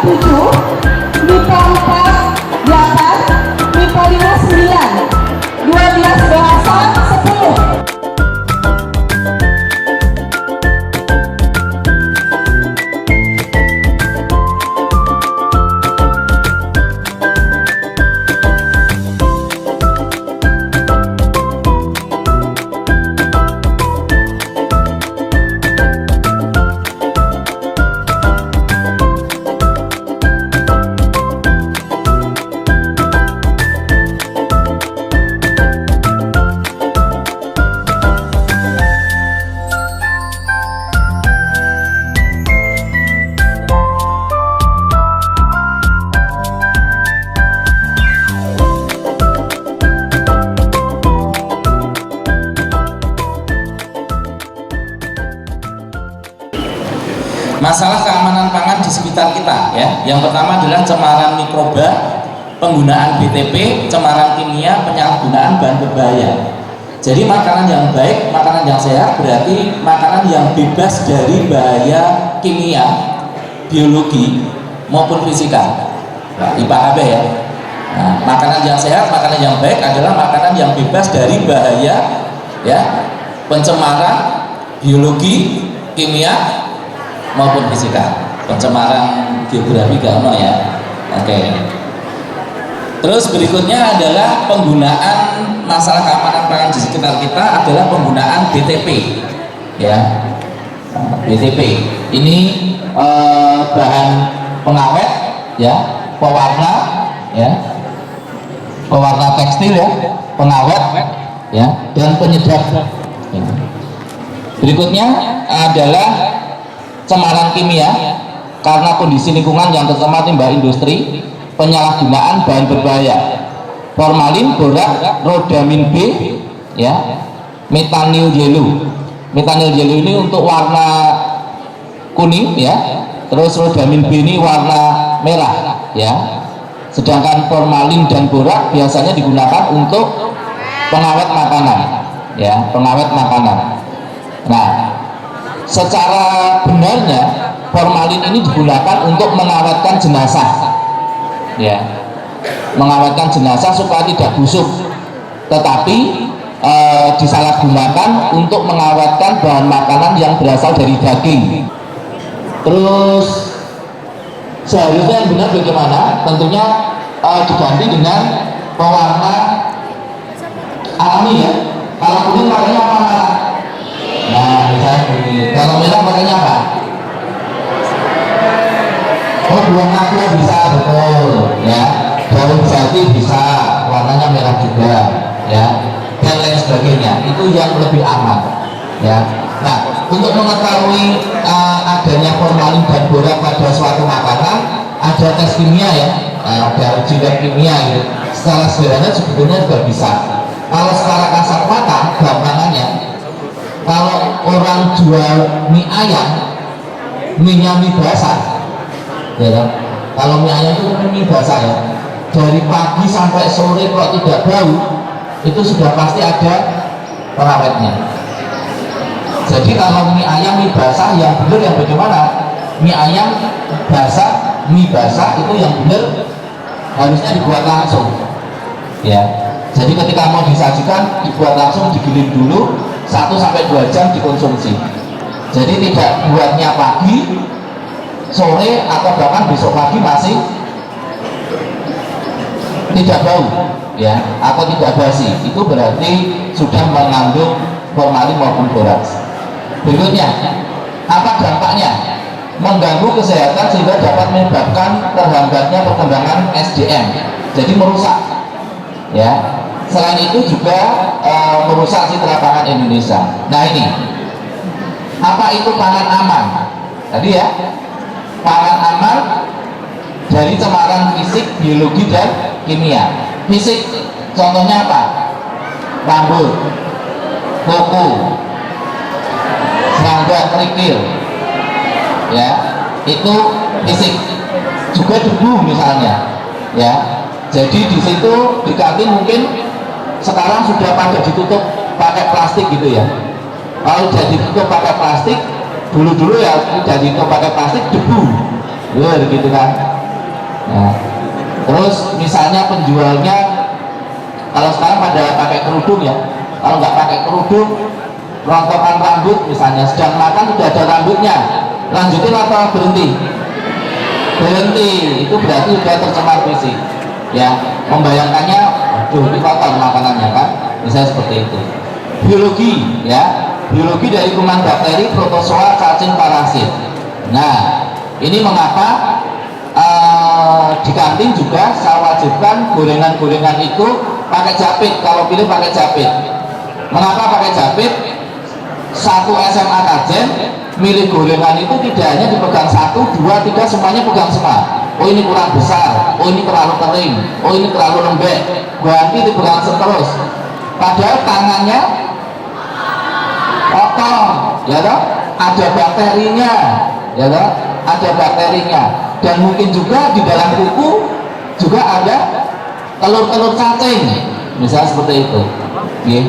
7, MIPA 4 8, MIPA 5 9, 12 bahasa 10. Masalah keamanan pangan di sekitar kita ya. Yang pertama adalah cemaran mikroba, penggunaan BTP, cemaran kimia, penyalahgunaan bahan berbahaya. Jadi makanan yang baik, makanan yang sehat berarti makanan yang bebas dari bahaya kimia, biologi maupun fisika. Nah, IPA AB ya. Nah, makanan yang sehat, makanan yang baik adalah makanan yang bebas dari bahaya ya, pencemaran biologi, kimia maupun fisika. Pencemaran geografi gak ono ya. Oke. Terus berikutnya adalah penggunaan masalah keamanan pangan di sekitar kita adalah penggunaan BTP ya. BTP ini bahan pengawet ya, pewarna ya, pewarna tekstil ya, pengawet ya, dan penyedap ya. Berikutnya adalah cemaran kimia karena kondisi lingkungan yang tercemar limbah industri, penyalahgunaan bahan berbahaya, formalin, borak, rodamin B ya, metanyl yellow. Metanyl yellow ini untuk warna kuning ya, terus rodamin B ini warna merah ya. Sedangkan formalin dan borak biasanya digunakan untuk pengawet makanan ya, pengawet makanan. Nah, secara benarnya formalin ini digunakan untuk mengawetkan jenazah ya, mengawetkan jenazah supaya tidak busuk, tetapi disalahgunakan untuk mengawetkan bahan makanan yang berasal dari daging. Terus seharusnya yang benar bagaimana? Tentunya diganti dengan pewarna alami ya. Kalau kuning makanya apa? Nah, misalnya ini. Kalau merah pakainya apa? Oh, buah naga bisa, betul ya. Daun jati bisa, warnanya merah juga ya. Dan lain sebagainya. Itu yang lebih aman ya. Nah, untuk mengetahui adanya formalin dan borak pada suatu makanan, ada tes kimia ya, ada uji lab kimia gitu. Secara sederhana sebetulnya juga bisa. Kalau secara kasat mata, gampangannya, kalau orang jual mie ayam, mie basah ya, kalau mie ayam itu mie basah ya, dari pagi sampai sore kalau tidak bau, itu sudah pasti ada pengawetnya. Jadi kalau mie ayam mie basah yang benar yang bagaimana? Mie ayam basah, mie basah itu yang benar harusnya dibuat langsung ya. Jadi ketika mau disajikan dibuat langsung, digiling dulu 1-2 jam dikonsumsi. Jadi tidak buatnya pagi, sore atau bahkan besok pagi masih tidak bau ya, atau tidak basi. Itu berarti sudah mengandung formalin maupun boraks. Berikutnya, apa dampaknya? Mengganggu kesehatan sehingga dapat menyebabkan terhambatnya perkembangan SDM. Jadi merusak ya. Selain itu juga merusak citra pangan Indonesia. Nah ini, apa itu pangan aman? Tadi ya, pangan aman dari cemaran fisik, biologi, dan kimia. Fisik, contohnya apa? Rambut, kuku, serangga, kerikil, ya, itu fisik. Juga debu misalnya, ya. Jadi di situ di kantin mungkin sekarang sudah pada ditutup pakai plastik gitu ya. Kalau sudah ditutup pakai plastik, dulu ya sudah ditutup pakai plastik debu, gitu kan. Ya. Terus misalnya penjualnya kalau sekarang pada pakai kerudung ya, kalau nggak pakai kerudung, rontokan rambut misalnya, sedang makan sudah ada rambutnya, lanjutin atau berhenti? Berhenti, itu berarti sudah tercemar fisik. Ya, membayangkannya, waduh ini kotor makanannya kan, misalnya seperti itu. Biologi, ya, biologi dari kuman bakteri, protozoa, cacing, parasit. Nah, ini mengapa di kantin juga saya wajibkan gorengan-gorengan itu pakai japit, kalau pilih pakai japit. Mengapa pakai japit? Satu SMA Kajen milih gorengan itu tidak hanya dipegang 1, 2, 3, semuanya pegang semua. Oh ini kurang besar, oh ini terlalu kering, oh ini terlalu lembek, ganti dipegang terus. Padahal tangannya kotor, ya toh? Ada bakterinya, ya toh? Ada bakterinya. Dan mungkin juga di dalam kuku juga ada telur-telur cacing, misalnya seperti itu. Ya.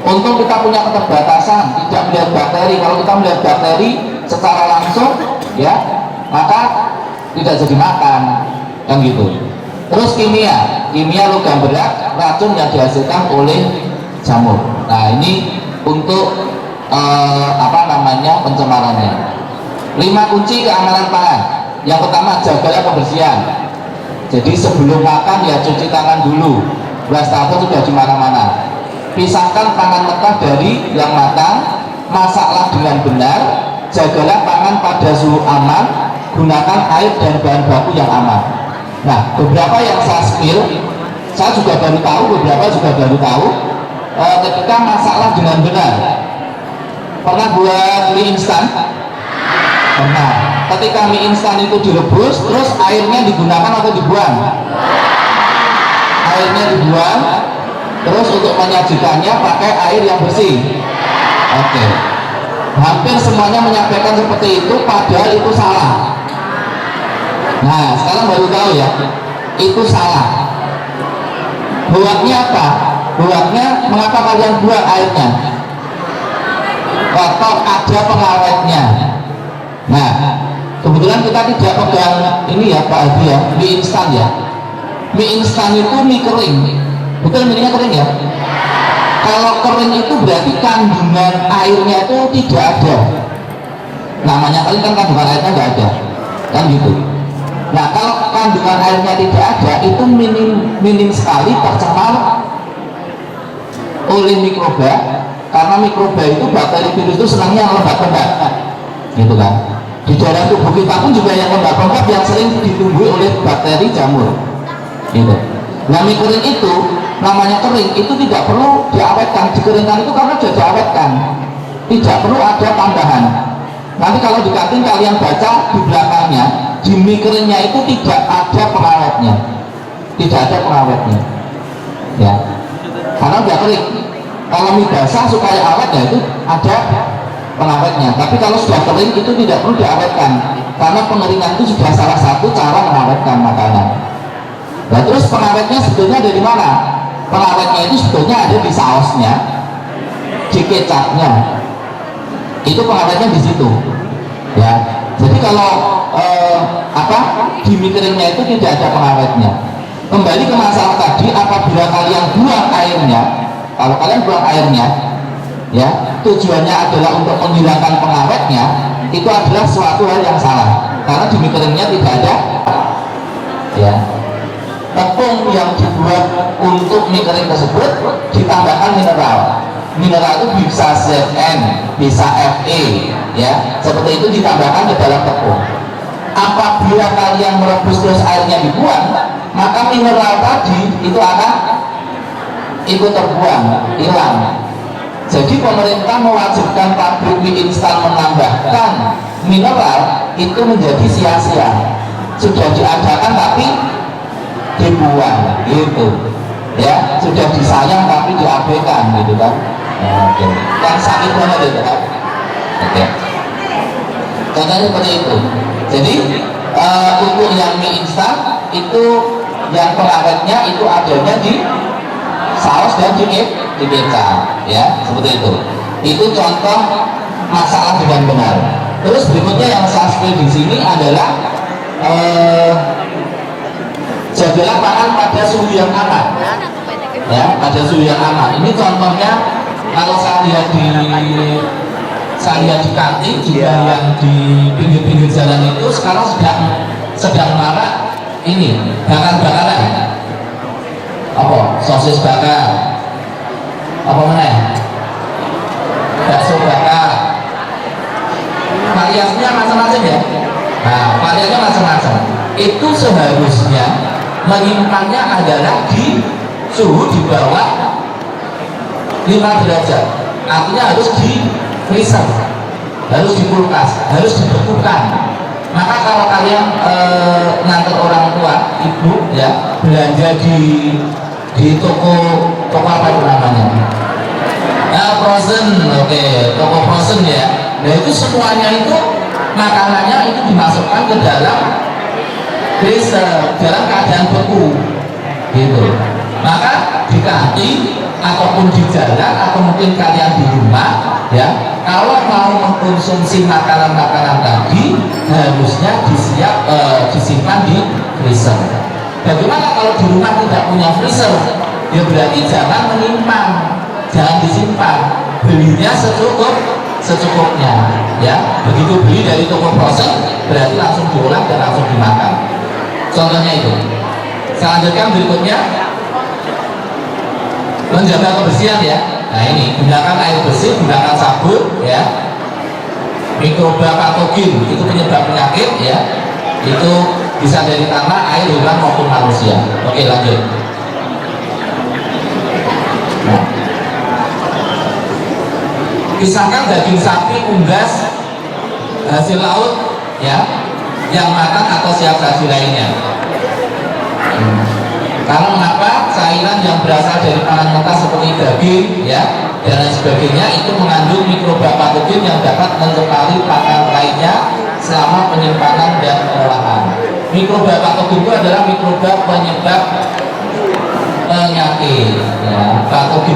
Untung kita punya keterbatasan, tidak melihat bakteri. Kalau kita melihat bakteri secara langsung, ya, maka tidak jadi makan, kan gitu. Terus kimia logam berat, racun yang dihasilkan oleh jamur. Nah ini untuk pencemarannya. 5 kunci keamanan pangan. Yang pertama, jagalah kebersihan. Jadi sebelum makan ya cuci tangan dulu. Wastafel sudah di mana-mana. Pisahkan pangan mentah dari yang matang, masaklah dengan benar, jagalah pangan pada suhu aman, gunakan air dan bahan baku yang aman. Nah, beberapa yang saya spill, saya juga baru tahu, beberapa juga baru tahu, ketika masaklah dengan benar. Pernah buat mie instan? Pernah. Ketika mie instan itu direbus, terus airnya digunakan atau dibuang? Airnya dibuang. Terus untuk menyajikannya pakai air yang bersih. Oke. Hampir semuanya menyampaikan seperti itu, padahal itu salah. Nah, sekarang baru tahu ya, itu salah. Buatnya apa? Buatnya mengapa kalian buang airnya? Atau ada pengawetnya. Nah, kebetulan kita tidak pegang ini ya Pak Adi ya, mie instan ya. Mie instan itu mie kering. Betul, mie kering ya. Kalau kering itu berarti kandungan airnya itu tidak ada. Namanya kering kan kandungan airnya nggak ada, kan gitu. Nah kalau kandungan airnya tidak ada, itu minim sekali tercemar oleh mikroba. Karena mikroba itu, bakteri virus itu senangnya yang lembab-lembab, gitu kan. Di dalam tubuh kita pun juga yang lembab-lembab yang sering ditumbuhi oleh bakteri jamur, gitu. Nah mie kering itu namanya kering, itu tidak perlu diawetkan. Dikeringkan itu karena sudah diawetkan, tidak perlu ada tambahan. Nanti kalau di kantin kalian baca di belakangnya, di mie keringnya itu tidak ada pengawetnya, tidak ada pengawetnya, ya, karena udah kering. Kalau mie basah supaya awet ya itu ada pengawetnya, tapi kalau sudah kering itu tidak perlu diawetkan, karena pengeringan itu sudah salah satu cara mengawetkan makanan. Nah terus pengawetnya sebetulnya dari mana? Pengawetnya itu sebetulnya ada di sausnya, di kecapnya. Itu pengawetnya di situ. Ya. Jadi kalau di mie keringnya itu tidak ada pengawetnya. Kembali ke masalah tadi, apabila kalian buang airnya, kalau kalian buang airnya, ya tujuannya adalah untuk menghilangkan pengawetnya, itu adalah suatu hal yang salah. Karena di mie keringnya tidak ada, ya. Tepung yang dibuat untuk mie kering tersebut ditambahkan mineral. Mineral itu bisa Zn, bisa Fe, ya. Seperti itu ditambahkan ke dalam tepung. Apabila kalian merebus terus airnya dibuang, maka mineral tadi itu akan ikut terbuang, hilang. Jadi pemerintah mewajibkan pabrik mie instan menambahkan mineral itu menjadi sia-sia. Sudah diadakan tapi dibuang, gitu ya, sudah disayang tapi diabaikan, gitu kan. Oke. Kan sakit banget itu kan. Oke. Contohnya seperti itu. Jadi untuk yang mie instan itu yang pengawetnya itu adanya di saus dan di kecap, ya, seperti itu. Itu contoh masalah dengan benar. Terus berikutnya yang saya spill di sini adalah adalah pangan pada suhu yang aman, ya, pada suhu yang aman. Ini contohnya kalau saya lihat di kantin juga yang di pinggir-pinggir jalan itu sekarang sedang marak ini bakar-bakaran, apa sosis bakar, apa mana, bakso bakar, variasinya macam-macam ya. Nah, variasinya macam-macam. Itu seharusnya menyimpannya adalah di suhu di bawah 5 derajat. Artinya harus di freezer, harus di kulkas, harus dibekukan. Maka kalau kalian ngantar orang tua, ibu ya, belanja di toko apa itu namanya? Nah, frozen, oke, toko frozen ya. Nah itu semuanya itu makanannya itu dimasukkan ke dalam freezer dalam keadaan beku, gitu. Maka di kantin ataupun di jalan atau mungkin kalian di rumah ya, kalau mau mengkonsumsi makanan-makanan tadi harusnya disimpan di freezer. Bagaimana kalau di rumah tidak punya freezer? Ya berarti jangan menyimpan, jangan disimpan, belinya secukupnya ya. Begitu beli dari toko frozen berarti langsung diolah dan langsung dimakan. Contohnya itu. Saya lanjutkan berikutnya, menjaga kebersihan ya. Nah ini, gunakan air bersih, gunakan sabun ya. Mikroba patogen itu penyebab penyakit ya, itu bisa dari tanah, air, hewan maupun manusia. Oke, lanjut. Nah. Pisahkan daging sapi unggas hasil laut ya, yang matang atau siap saji lainnya. Karena mengapa cairan yang berasal dari pangan mentah seperti daging ya dan lain sebagainya itu mengandung mikroba patogen yang dapat mencemari pakan lainnya selama penyimpanan dan pengolahan. Mikroba patogen itu adalah mikroba penyebab penyakit ya. Patogen